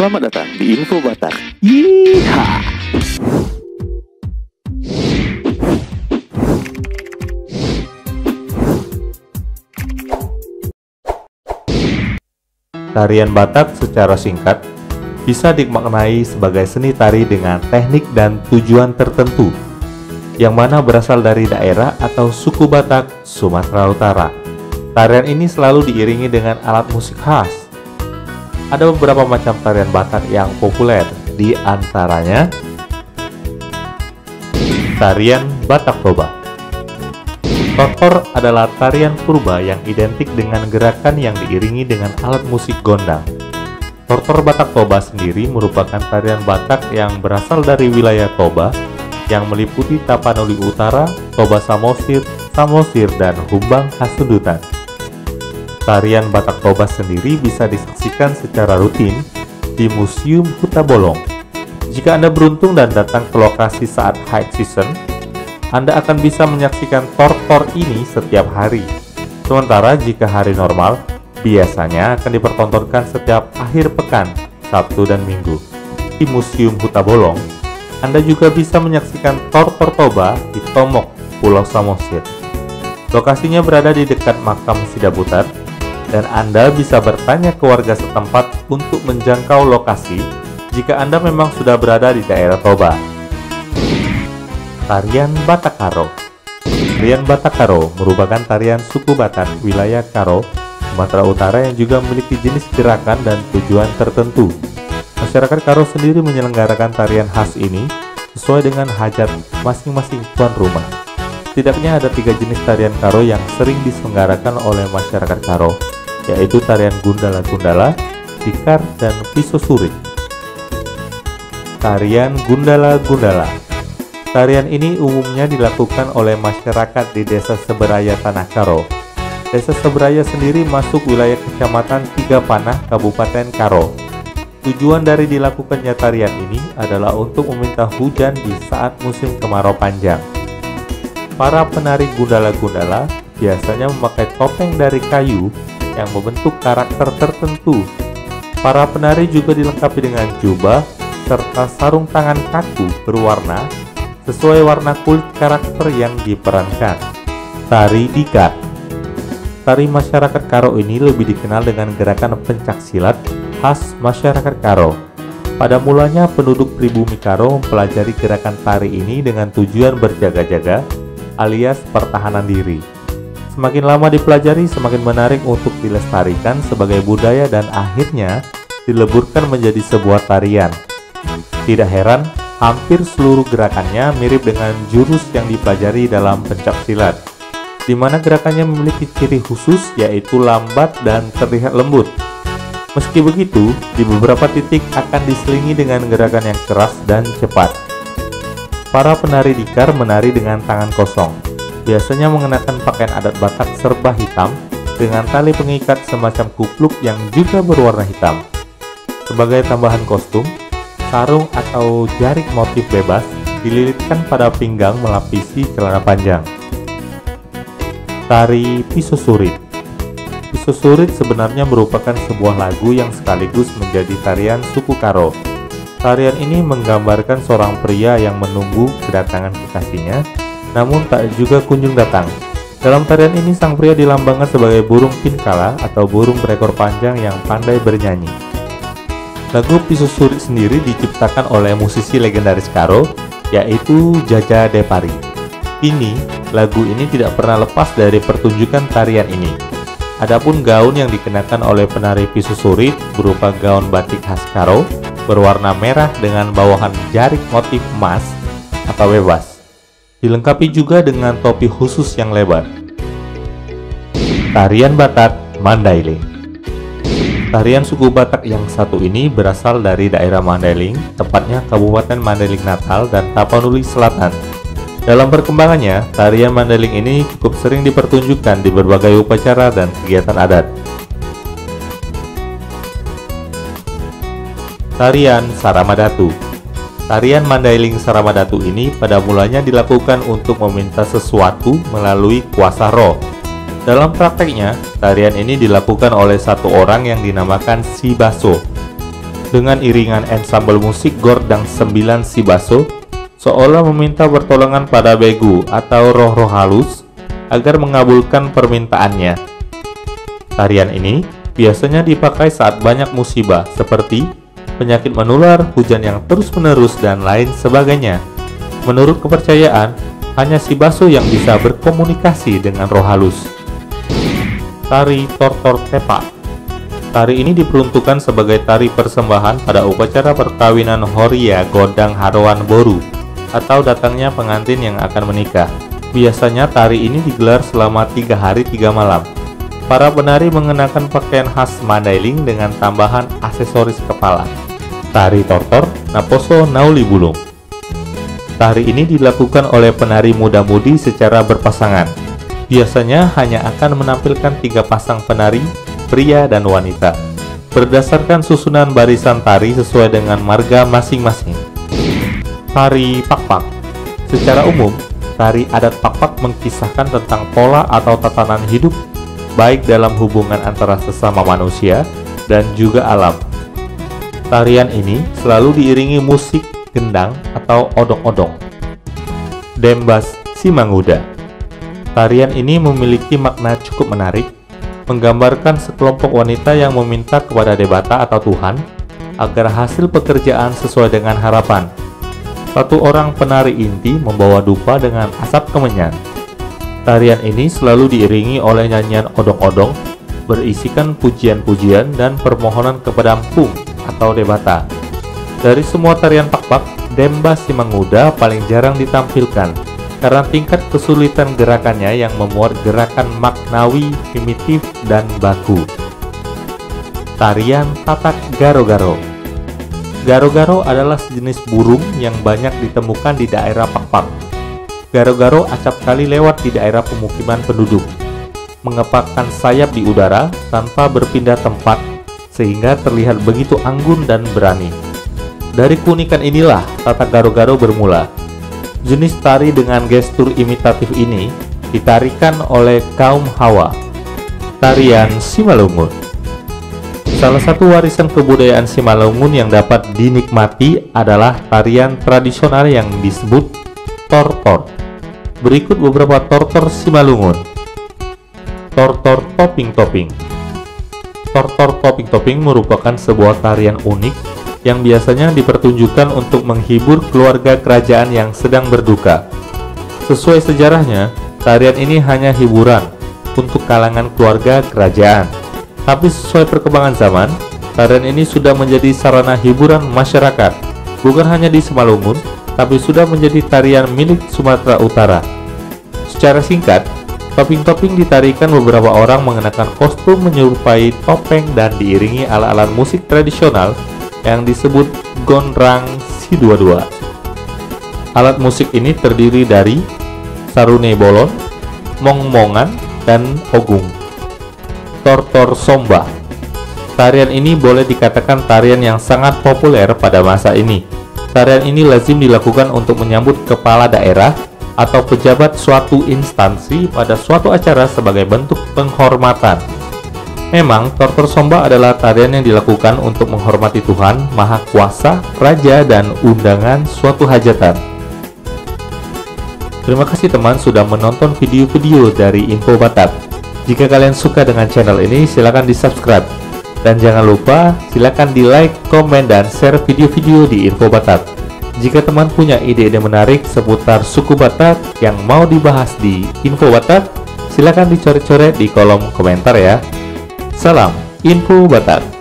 Selamat datang di Info Batak. Yeeha! Tarian Batak secara singkat bisa dimaknai sebagai seni tari dengan teknik dan tujuan tertentu, yang mana berasal dari daerah atau suku Batak, Sumatera Utara. Tarian ini selalu diiringi dengan alat musik khas. Ada beberapa macam tarian Batak yang populer, di antaranya tarian Batak Toba. Tortor adalah tarian purba yang identik dengan gerakan yang diiringi dengan alat musik gondang. Tortor Batak Toba sendiri merupakan tarian Batak yang berasal dari wilayah Toba yang meliputi Tapanuli Utara, Toba Samosir, Samosir, dan Humbang Hasundutan. Tarian Batak Toba sendiri bisa disaksikan secara rutin di Museum Huta Bolong. Jika Anda beruntung dan datang ke lokasi saat high season, Anda akan bisa menyaksikan tortor ini setiap hari. Sementara jika hari normal, biasanya akan dipertontonkan setiap akhir pekan, Sabtu dan Minggu. Di Museum Huta Bolong, Anda juga bisa menyaksikan tortor Toba di Tomok, Pulau Samosir. Lokasinya berada di dekat makam Sidabutar, dan Anda bisa bertanya ke warga setempat untuk menjangkau lokasi jika Anda memang sudah berada di daerah Toba. Tarian Batak Karo. Tarian Batak Karo merupakan tarian suku Batak wilayah Karo, Sumatera Utara yang juga memiliki jenis gerakan dan tujuan tertentu. Masyarakat Karo sendiri menyelenggarakan tarian khas ini sesuai dengan hajat masing-masing tuan rumah. Setidaknya ada 3 jenis tarian Karo yang sering diselenggarakan oleh masyarakat Karo, yaitu tarian Gundala-Gundala, Tikar, dan Pisosurit. Tarian Gundala-Gundala. Tarian ini umumnya dilakukan oleh masyarakat di Desa Seberaya Tanah Karo. Desa Seberaya sendiri masuk wilayah Kecamatan Tiga Panah, Kabupaten Karo. Tujuan dari dilakukannya tarian ini adalah untuk meminta hujan di saat musim kemarau panjang. Para penari Gundala-Gundala biasanya memakai topeng dari kayu yang membentuk karakter tertentu. Para penari juga dilengkapi dengan jubah serta sarung tangan kaku berwarna sesuai warna kulit karakter yang diperankan. Tari Dikar. Tari masyarakat Karo ini lebih dikenal dengan gerakan pencak silat khas masyarakat Karo. Pada mulanya penduduk pribumi Karo mempelajari gerakan tari ini dengan tujuan berjaga-jaga alias pertahanan diri. Semakin lama dipelajari, semakin menarik untuk dilestarikan sebagai budaya dan akhirnya dileburkan menjadi sebuah tarian. Tidak heran, hampir seluruh gerakannya mirip dengan jurus yang dipelajari dalam pencak silat, di mana gerakannya memiliki ciri khusus yaitu lambat dan terlihat lembut. Meski begitu, di beberapa titik akan diselingi dengan gerakan yang keras dan cepat. Para penari Dikar menari dengan tangan kosong, biasanya mengenakan pakaian adat Batak serba hitam dengan tali pengikat semacam kupluk yang juga berwarna hitam. Sebagai tambahan kostum, sarung atau jarik motif bebas dililitkan pada pinggang melapisi celana panjang. Tari Pisosurit. Pisosurit sebenarnya merupakan sebuah lagu yang sekaligus menjadi tarian suku Karo. Tarian ini menggambarkan seorang pria yang menunggu kedatangan kekasihnya, namun tak juga kunjung datang. Dalam tarian ini sang pria dilambangkan sebagai burung pinkala atau burung berekor panjang yang pandai bernyanyi. Lagu Pisosurit sendiri diciptakan oleh musisi legendaris Karo, yaitu Jaja Depari. Lagu ini tidak pernah lepas dari pertunjukan tarian ini. Adapun gaun yang dikenakan oleh penari Pisosurit berupa gaun batik khas Karo, berwarna merah dengan bawahan jarik motif emas atau bebas. Dilengkapi juga dengan topi khusus yang lebar. Tarian Batak Mandailing. Tarian suku Batak yang satu ini berasal dari daerah Mandailing, tepatnya Kabupaten Mandailing Natal dan Tapanuli Selatan. Dalam perkembangannya, tarian Mandailing ini cukup sering dipertunjukkan di berbagai upacara dan kegiatan adat. Tarian Saramadatu. Tarian Mandailing Saramadatu ini pada mulanya dilakukan untuk meminta sesuatu melalui kuasa roh. Dalam prakteknya, tarian ini dilakukan oleh satu orang yang dinamakan Si Baso. Dengan iringan ensembel musik Gordang 9 Sibaso, seolah meminta pertolongan pada Begu atau roh-roh halus agar mengabulkan permintaannya. Tarian ini biasanya dipakai saat banyak musibah seperti penyakit menular, hujan yang terus-menerus, dan lain sebagainya. Menurut kepercayaan, hanya Sibaso yang bisa berkomunikasi dengan roh halus. Tari Tortor Tepa. Tari ini diperuntukkan sebagai tari persembahan pada upacara perkawinan Horia Godang Haroan Boru atau datangnya pengantin yang akan menikah. Biasanya tari ini digelar selama 3 hari 3 malam. Para penari mengenakan pakaian khas Mandailing dengan tambahan aksesoris kepala. Tari Tortor Naposo Nauli Bulung. Tari ini dilakukan oleh penari muda-mudi secara berpasangan. Biasanya hanya akan menampilkan 3 pasang penari, pria dan wanita, berdasarkan susunan barisan tari sesuai dengan marga masing-masing. Tari Pakpak. Secara umum, tari adat Pakpak mengisahkan tentang pola atau tatanan hidup, baik dalam hubungan antara sesama manusia dan juga alam. Tarian ini selalu diiringi musik gendang atau odong-odong. Dembas Simanguda. Tarian ini memiliki makna cukup menarik, menggambarkan sekelompok wanita yang meminta kepada Dewata atau Tuhan agar hasil pekerjaan sesuai dengan harapan. Satu orang penari inti membawa dupa dengan asap kemenyan. Tarian ini selalu diiringi oleh nyanyian odong-odong, berisikan pujian-pujian dan permohonan kepada Mpung atau Dewata. Dari semua tarian Pakpak, Dembas Simanguda paling jarang ditampilkan karena tingkat kesulitan gerakannya yang memuat gerakan maknawi, primitif, dan baku. Tarian Tatak Garo-Garo. Garo-garo adalah sejenis burung yang banyak ditemukan di daerah Pakpak. Garo-garo acap kali lewat di daerah pemukiman penduduk, mengepakkan sayap di udara tanpa berpindah tempat, sehingga terlihat begitu anggun dan berani. Dari keunikan inilah tatak garo-garo bermula. Jenis tari dengan gestur imitatif ini ditarikan oleh kaum Hawa. Tarian Simalungun. Salah satu warisan kebudayaan Simalungun yang dapat dinikmati adalah tarian tradisional yang disebut tortor. Berikut beberapa tortor Simalungun. Tortor Toping-Toping. Tortor Toping-Toping merupakan sebuah tarian unik yang biasanya dipertunjukkan untuk menghibur keluarga kerajaan yang sedang berduka. Sesuai sejarahnya, tarian ini hanya hiburan untuk kalangan keluarga kerajaan. Tapi sesuai perkembangan zaman, tarian ini sudah menjadi sarana hiburan masyarakat, bukan hanya di Simalungun, tapi sudah menjadi tarian milik Sumatera Utara. Secara singkat, toping-toping ditarikan beberapa orang mengenakan kostum menyerupai topeng dan diiringi alat-alat musik tradisional yang disebut Gondrang Si22. Alat musik ini terdiri dari sarune bolon, mong-mongan, dan ogung. Tortor Somba. Tarian ini boleh dikatakan tarian yang sangat populer pada masa ini. Tarian ini lazim dilakukan untuk menyambut kepala daerah atau pejabat suatu instansi pada suatu acara sebagai bentuk penghormatan. Memang, Tortor Somba adalah tarian yang dilakukan untuk menghormati Tuhan, Maha Kuasa, Raja, dan undangan suatu hajatan. Terima kasih teman sudah menonton video-video dari Info Batak. Jika kalian suka dengan channel ini, silakan di-subscribe. Dan jangan lupa, silakan di-like, komen, dan share video-video di Info Batak. Jika teman punya ide-ide menarik seputar suku Batak yang mau dibahas di Info Batak, silakan dicoret-coret di kolom komentar ya. Salam Info Batak.